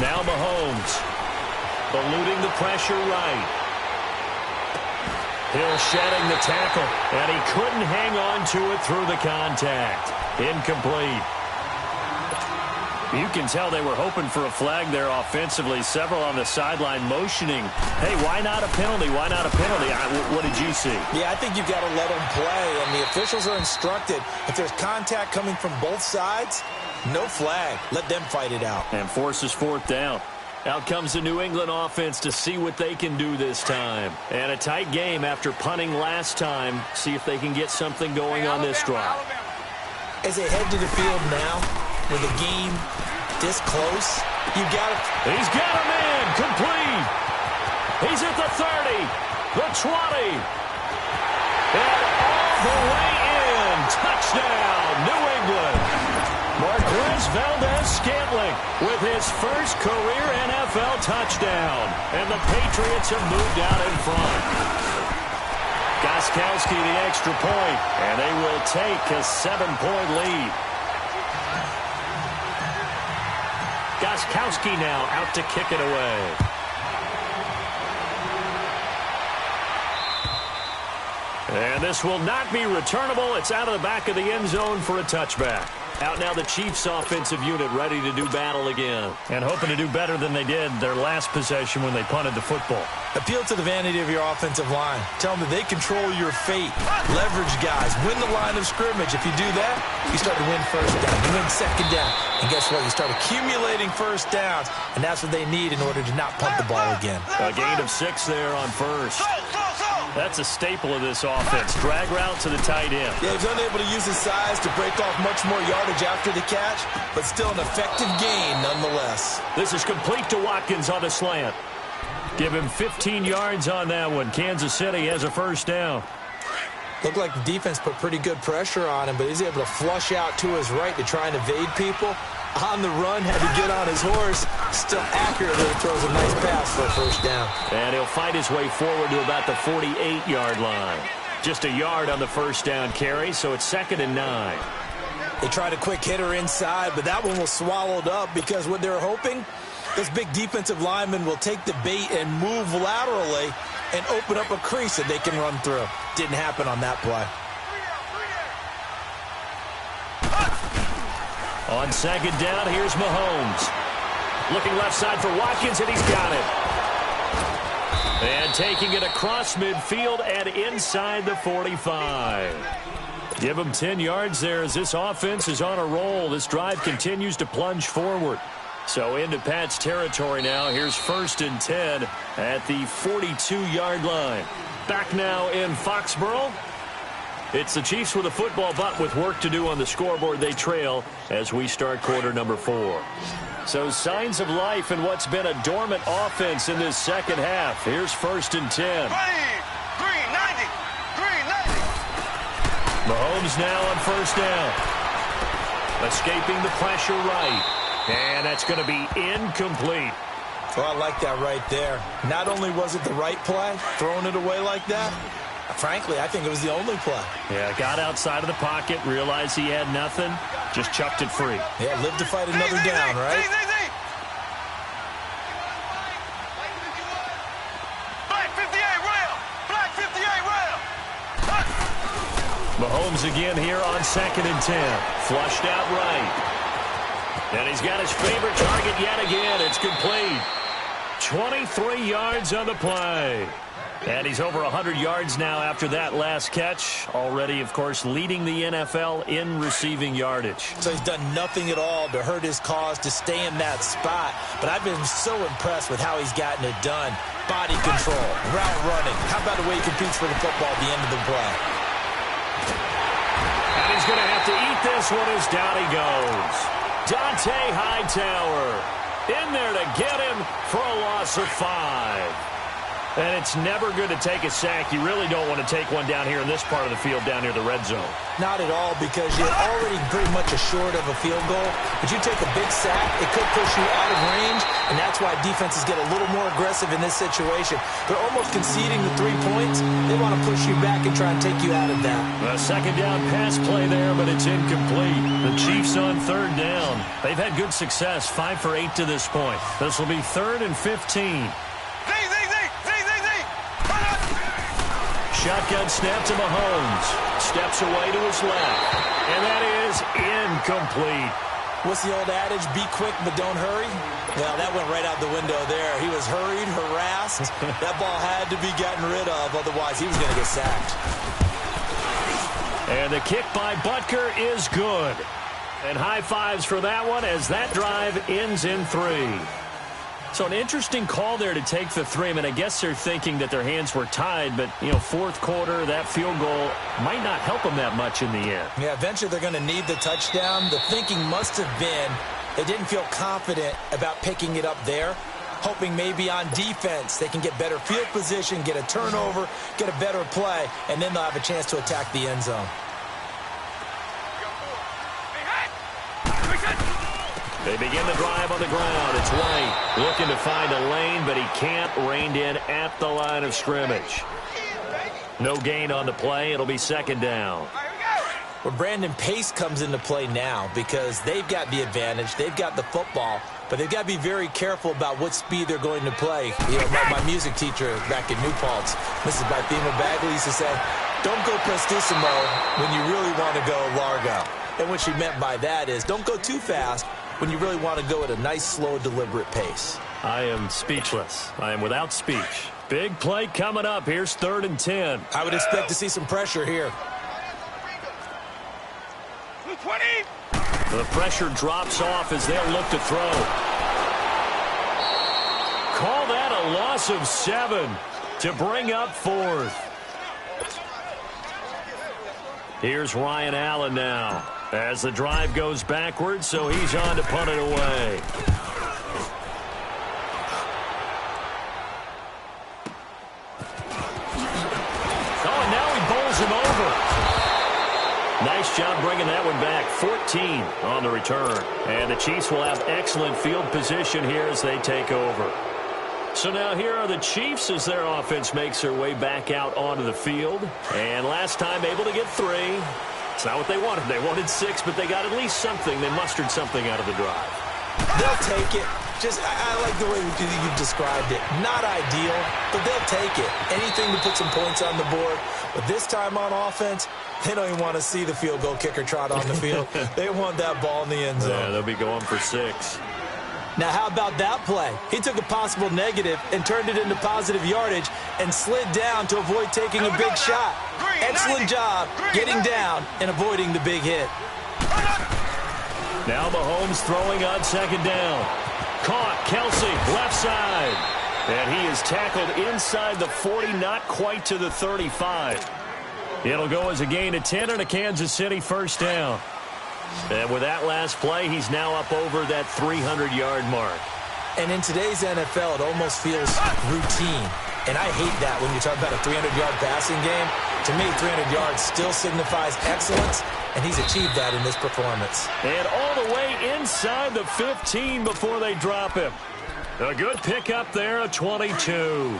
Now Mahomes, eluding the pressure right. Hill shedding the tackle, and he couldn't hang on to it through the contact. Incomplete. You can tell they were hoping for a flag there offensively. Several on the sideline motioning, hey, why not a penalty? Why not a penalty? What did you see? Yeah, I think you've got to let them play, and the officials are instructed. If there's contact coming from both sides, no flag. Let them fight it out. And forces 4th down. Out comes the New England offense to see what they can do this time. And a tight game after punting last time. See if they can get something going on this drive. As they head to the field now, with the game this close, you got it. He's got him in. Complete. He's at the 30, the 20. And all the way in. Touchdown, New England. Marquez Valdez-Scantling with his first career NFL touchdown. And the Patriots have moved out in front. Gostkowski the extra point, and they will take a 7-point lead. Gostkowski now out to kick it away. And this will not be returnable. It's out of the back of the end zone for a touchback. Out now the Chiefs offensive unit ready to do battle again. And hoping to do better than they did their last possession when they punted the football. Appeal to the vanity of your offensive line. Tell them that they control your fate. Leverage guys. Win the line of scrimmage. If you do that, you start to win first down. You win second down. And guess what? You start accumulating first downs. And that's what they need in order to not punt the ball again. A gain of 6 there on first. That's a staple of this offense. Drag route to the tight end. Yeah, he's unable to use his size to break off much more yardage after the catch, but still an effective gain nonetheless. This is complete to Watkins on the slant. Give him 15 yards on that one. Kansas City has a first down. Looked like the defense put pretty good pressure on him, but he's able to flush out to his right to try and evade people. On the run, had to get on his horse. Still accurately throws a nice pass for a first down. And he'll fight his way forward to about the 48-yard line. Just a yard on the first down carry, so it's 2nd and 9. They tried a quick hitter inside, but that one was swallowed up because what they're hoping, this big defensive lineman will take the bait and move laterally and open up a crease that they can run through. Didn't happen on that play. On 2nd down, here's Mahomes. Looking left side for Watkins, and he's got it. And taking it across midfield and inside the 45. Give him 10 yards there as this offense is on a roll. This drive continues to plunge forward. So into Pat's territory now. Here's 1st and 10 at the 42-yard line. Back now in Foxborough. It's the Chiefs with a football, but with work to do on the scoreboard, they trail as we start quarter number 4. So signs of life in what's been a dormant offense in this second half. Here's 1st and 10. Green 90. Green 90. Mahomes now on 1st down. Escaping the pressure right. And that's going to be incomplete. Well, I like that right there. Not only was it the right play, throwing it away like that, frankly, I think it was the only play. Yeah, got outside of the pocket, realized he had nothing, just chucked it free. Yeah, live to fight another down, right? Black 58 rail. Black 58 rail. Mahomes again here on 2nd and 10. Flushed out right. And he's got his favorite target yet again. It's complete. 23 yards on the play. And he's over 100 yards now after that last catch. Already, of course, leading the NFL in receiving yardage. So he's done nothing at all to hurt his cause to stay in that spot. But I've been so impressed with how he's gotten it done. Body control, route running. How about the way he competes for the football at the end of the play? And he's going to have to eat this one as down he goes. Dante Hightower in there to get him for a loss of 5. And it's never good to take a sack. You really don't want to take one down here in this part of the field, down near the red zone. Not at all, because you're already pretty much assured of a field goal. But you take a big sack, it could push you out of range, and that's why defenses get a little more aggressive in this situation. They're almost conceding the 3 points. They want to push you back and try and take you out of that. A 2nd down pass play there, but it's incomplete. The Chiefs on 3rd down. They've had good success, 5 for 8 to this point. This will be 3rd and 15. Shotgun snap to Mahomes. Steps away to his left. And that is incomplete. What's the old adage? Be quick, but don't hurry? Well, that went right out the window there. He was hurried, harassed. That ball had to be gotten rid of, otherwise he was going to get sacked. And the kick by Butker is good. And high fives for that one as that drive ends in 3. So an interesting call there to take the 3. I mean, I guess they're thinking that their hands were tied, but, you know, 4th quarter, that field goal might not help them that much in the end. Yeah, eventually they're going to need the touchdown. The thinking must have been they didn't feel confident about picking it up there, hoping maybe on defense they can get better field position, get a turnover, get a better play, and then they'll have a chance to attack the end zone. They begin the drive on the ground. It's White looking to find a lane, but he can't. Reined in at the line of scrimmage. No gain on the play. It'll be 2nd down. Well, Brandon Pace comes into play now because they've got the advantage. They've got the football, but they've got to be very careful about what speed they're going to play. You know, my music teacher back in New Paltz, Mrs. Bythema Bagley, used to say, don't go prestissimo when you really want to go largo. And what she meant by that is don't go too fast when you really want to go at a nice, slow, deliberate pace. I am speechless. I am without speech. Big play coming up. Here's 3rd and 10. I would expect to see some pressure here. 20. The pressure drops off as they'll look to throw. Call that a loss of 7 to bring up 4th. Here's Ryan Allen now as the drive goes backwards, so he's on to punt it away. Oh, and now he bowls throws him over. Nice job bringing that one back. 14 on the return. And the Chiefs will have excellent field position here as they take over. So now here are the Chiefs as their offense makes their way back out onto the field. And last time able to get 3. It's not what they wanted. They wanted 6, but they got at least something. They mustered something out of the drive. They'll take it. I like the way you described it. Not ideal, but they'll take it. Anything to put some points on the board. But this time on offense, they don't even want to see the field goal kicker trot on the field. They want that ball in the end zone. Yeah, they'll be going for 6. Now, how about that play? He took a possible negative and turned it into positive yardage and slid down to avoid taking a big shot. Excellent job getting down and avoiding the big hit. Now Mahomes throwing on second down. Caught, Kelsey, left side. And he is tackled inside the 40, not quite to the 35. It'll go as a gain of 10 and a Kansas City first down. And with that last play, he's now up over that 300-yard mark. And in today's NFL, it almost feels routine. And I hate that when you talk about a 300-yard passing game. To me, 300 yards still signifies excellence, and he's achieved that in this performance. And all the way inside the 15 before they drop him. A good pickup there, a 22.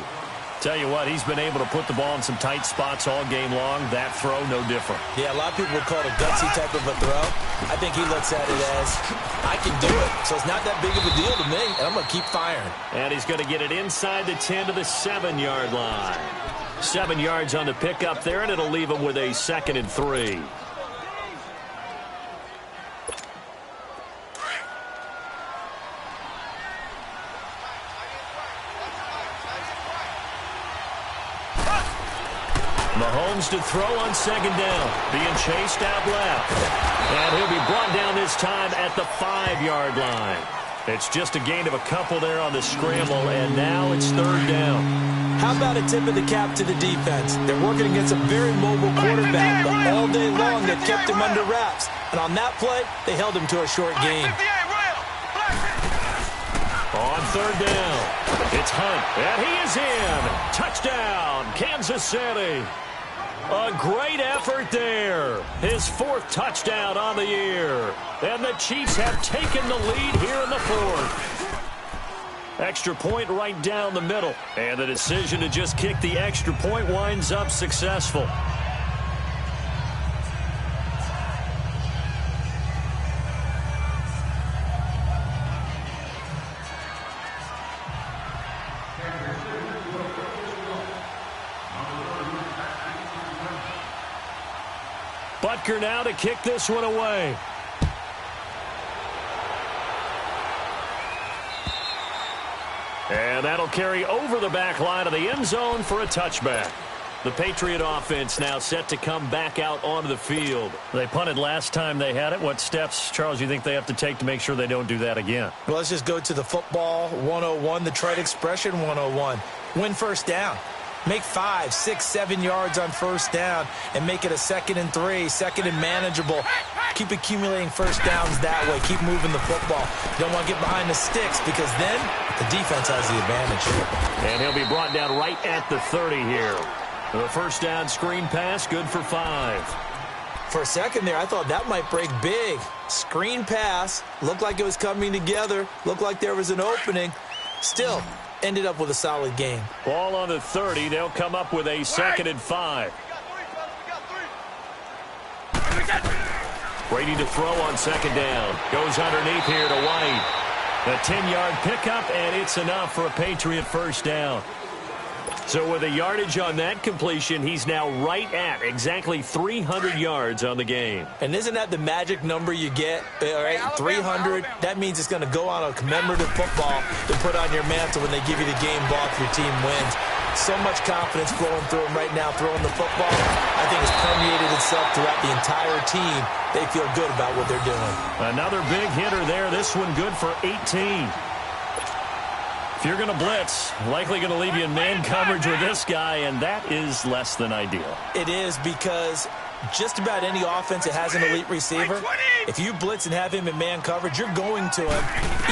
Tell you what, he's been able to put the ball in some tight spots all game long. That throw, no different. Yeah, a lot of people would call it a gutsy type of a throw. I think he looks at it as, I can do it. So it's not that big of a deal to me, and I'm going to keep firing. And he's going to get it inside the 10 to the 7-yard line. 7 yards on the pickup there, and it'll leave him with a 2nd and 3. Mahomes to throw on second down. Being chased out left. And he'll be brought down this time at the 5-yard line. It's just a gain of a couple there on the scramble, and now it's 3rd down. How about a tip of the cap to the defense? They're working against a very mobile quarterback, but all day long they've kept him under wraps. And on that play, they held him to a short gain. On 3rd down, it's Hunt, and he is in. Touchdown, Kansas City. A great effort there. His 4th touchdown on the year. And the Chiefs have taken the lead here in the 4th. Extra point right down the middle. And the decision to just kick the extra point winds up successful. Butker now to kick this one away. And that'll carry over the back line of the end zone for a touchback. The Patriot offense now set to come back out onto the field. They punted last time they had it. What steps, Charles, you think they have to take to make sure they don't do that again? Well, let's just go to the football 101, the trite expression 101. Win first down. Make 5, 6, 7 yards on first down and make it a 2nd and 3, 2nd and manageable. Keep accumulating first downs that way. Keep moving the football. You don't want to get behind the sticks because then the defense has the advantage. And he'll be brought down right at the 30 here. The first down screen pass, good for 5. For a second there, I thought that might break big. Screen pass, looked like it was coming together, looked like there was an opening. Still, ended up with a solid game. Ball on the 30. They'll come up with a 2nd and 5. Brady to throw on second down. Goes underneath here to White. A 10-yard pickup, and it's enough for a Patriot first down. So with a yardage on that completion, he's now right at exactly 300 yards on the game. And isn't that the magic number you get? All right, 300. That means it's going to go on a commemorative football to put on your mantle when they give you the game ball if your team wins. So much confidence flowing through him right now, throwing the football. I think it's permeated itself throughout the entire team. They feel good about what they're doing. Another big hitter there. This one good for 18. If you're going to blitz, likely going to leave you in man coverage with this guy, and that is less than ideal. It is because just about any offense that has an elite receiver, if you blitz and have him in man coverage, you're going to him,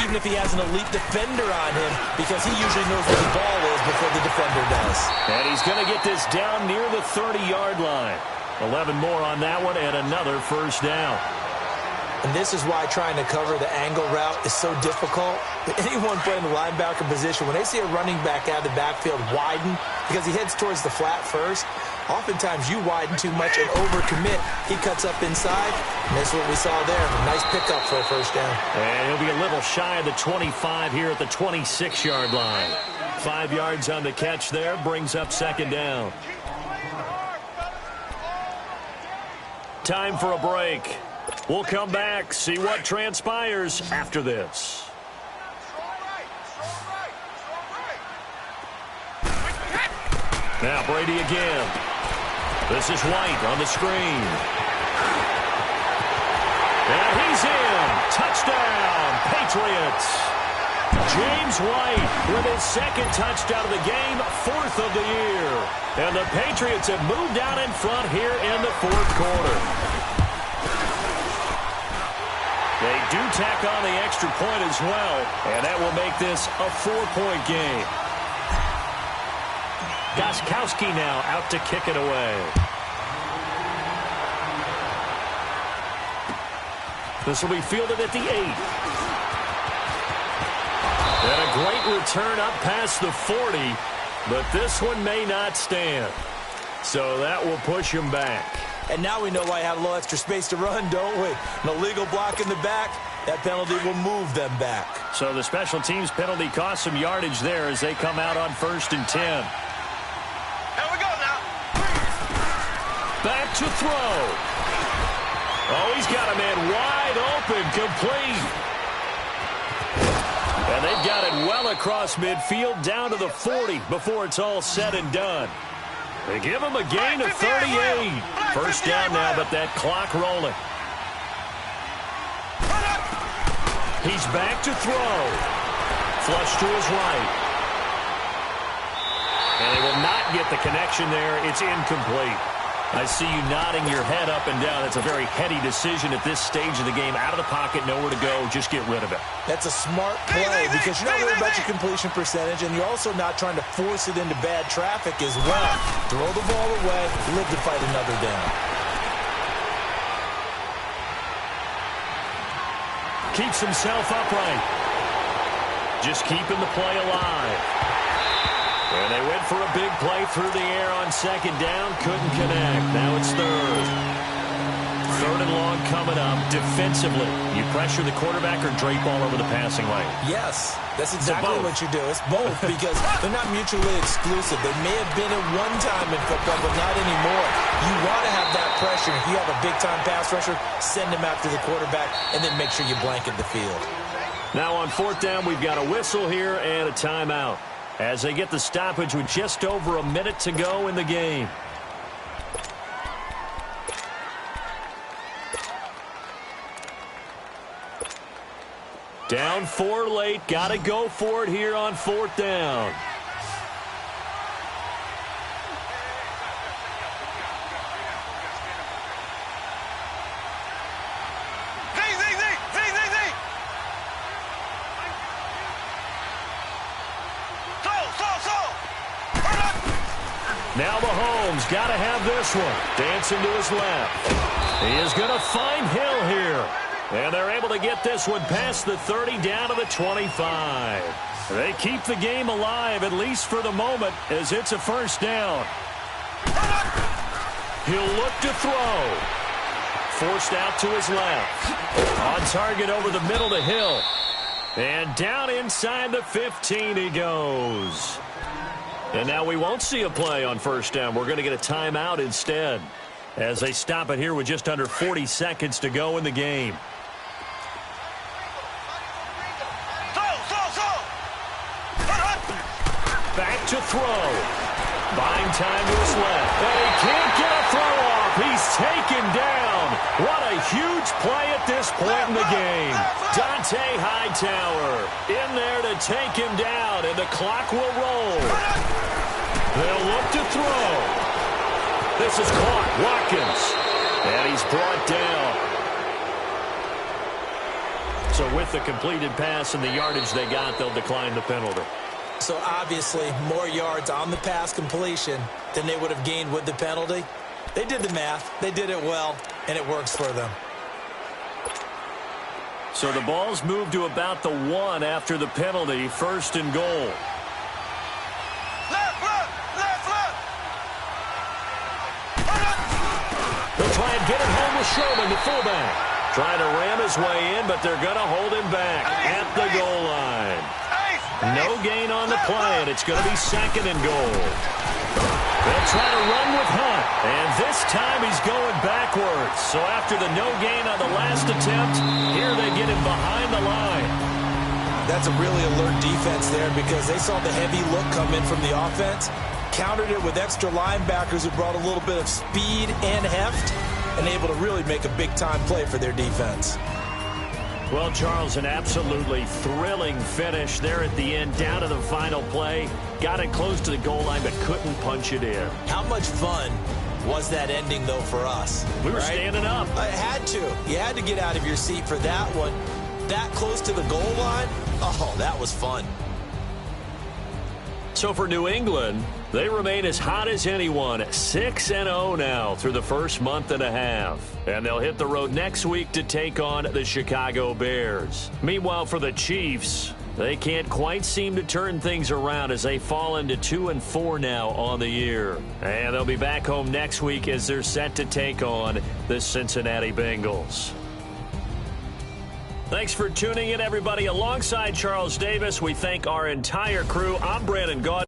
even if he has an elite defender on him, because he usually knows where the ball is before the defender does. And he's going to get this down near the 30-yard line. 11 more on that one and another first down. And this is why trying to cover the angle route is so difficult. Anyone playing the linebacker position, when they see a running back out of the backfield widen because he heads towards the flat first, oftentimes you widen too much and overcommit. He cuts up inside, and that's what we saw there. A nice pickup for a first down. And he'll be a little shy of the 25 here at the 26-yard line. 5 yards on the catch there, brings up second down. Time for a break. We'll come back, see what transpires after this. Now Brady again. This is White on the screen. And he's in. Touchdown, Patriots. James White with his second touchdown of the game, 4th of the year. And the Patriots have moved out in front here in the 4th quarter. They do tack on the extra point as well, and that will make this a 4-point game. Gostkowski now out to kick it away. This will be fielded at the 8. And a great return up past the 40, but this one may not stand. So that will push him back. And now we know why I have a little extra space to run, don't we? An illegal block in the back. That penalty will move them back. So the special teams penalty cost some yardage there as they come out on 1st and 10. Here we go now. Back to throw. Oh, he's got a man wide open, complete. And they've got it well across midfield down to the 40 before it's all said and done. They give him a gain of 38. First down now, but that clock rolling. He's back to throw. Flush to his right. And they will not get the connection there. It's incomplete. I see you nodding your head up and down. It's a very heady decision at this stage of the game. Out of the pocket, nowhere to go. Just get rid of it. That's a smart play because you're not worried about your completion percentage, and you're also not trying to force it into bad traffic as well. Throw the ball away, live to fight another down. Keeps himself upright. Just keeping the play alive. And they went for a big play through the air on second down. Couldn't connect. Now it's 3rd. 3rd and long coming up. Defensively, you pressure the quarterback or drape all over the passing lane? Yes, that's exactly what you do. It's both because they're not mutually exclusive. They may have been at one time in football, but not anymore. You want to have that pressure. If you have a big-time pass rusher, send him after the quarterback, and then make sure you blanket the field. Now on 4th down, we've got a whistle here and a timeout as they get the stoppage with just over a minute to go in the game. Down 4 late. Got to go for it here on 4th down. Now Mahomes got to have this one. Dancing to his left. He is going to find Hill here. And they're able to get this one past the 30 down to the 25. They keep the game alive, at least for the moment, as it's a first down. He'll look to throw. Forced out to his left. On target over the middle to Hill. And down inside the 15 he goes. And now we won't see a play on first down. We're going to get a timeout instead as they stop it here with just under 40 seconds to go in the game. Back to throw. Buying time to his left. And he can't get a throw off. He's taken down. What a huge play at this point in the game. Dante Hightower in there to take him down, and the clock will roll. They'll look to throw. This is caught. Watkins. And he's brought down. So with the completed pass and the yardage they got, they'll decline the penalty. So obviously more yards on the pass completion than they would have gained with the penalty. They did the math. They did it well, and it works for them. So the ball's moved to about the 1 after the penalty. 1st and goal. They'll try and get it home with Sherman, the fullback. Trying to ram his way in, but they're going to hold him back at the goal line. No gain on the play, and it's going to be 2nd and goal. They'll try to run with Hunt, and this time he's going backwards. So after the no gain on the last attempt, here they get him behind the line. That's a really alert defense there because they saw the heavy look come in from the offense, countered it with extra linebackers who brought a little bit of speed and heft, and able to really make a big-time play for their defense. Well, Charles, an absolutely thrilling finish there at the end, down to the final play. Got it close to the goal line, but couldn't punch it in. How much fun was that ending, though, for us? We were standing up. I had to. You had to get out of your seat for that one. That close to the goal line, oh, that was fun. So for New England, they remain as hot as anyone, 6-0 now through the first month and a half. And they'll hit the road next week to take on the Chicago Bears. Meanwhile, for the Chiefs, they can't quite seem to turn things around as they fall into 2-4 now on the year. And they'll be back home next week as they're set to take on the Cincinnati Bengals. Thanks for tuning in, everybody. Alongside Charles Davis, we thank our entire crew. I'm Brandon Gaud.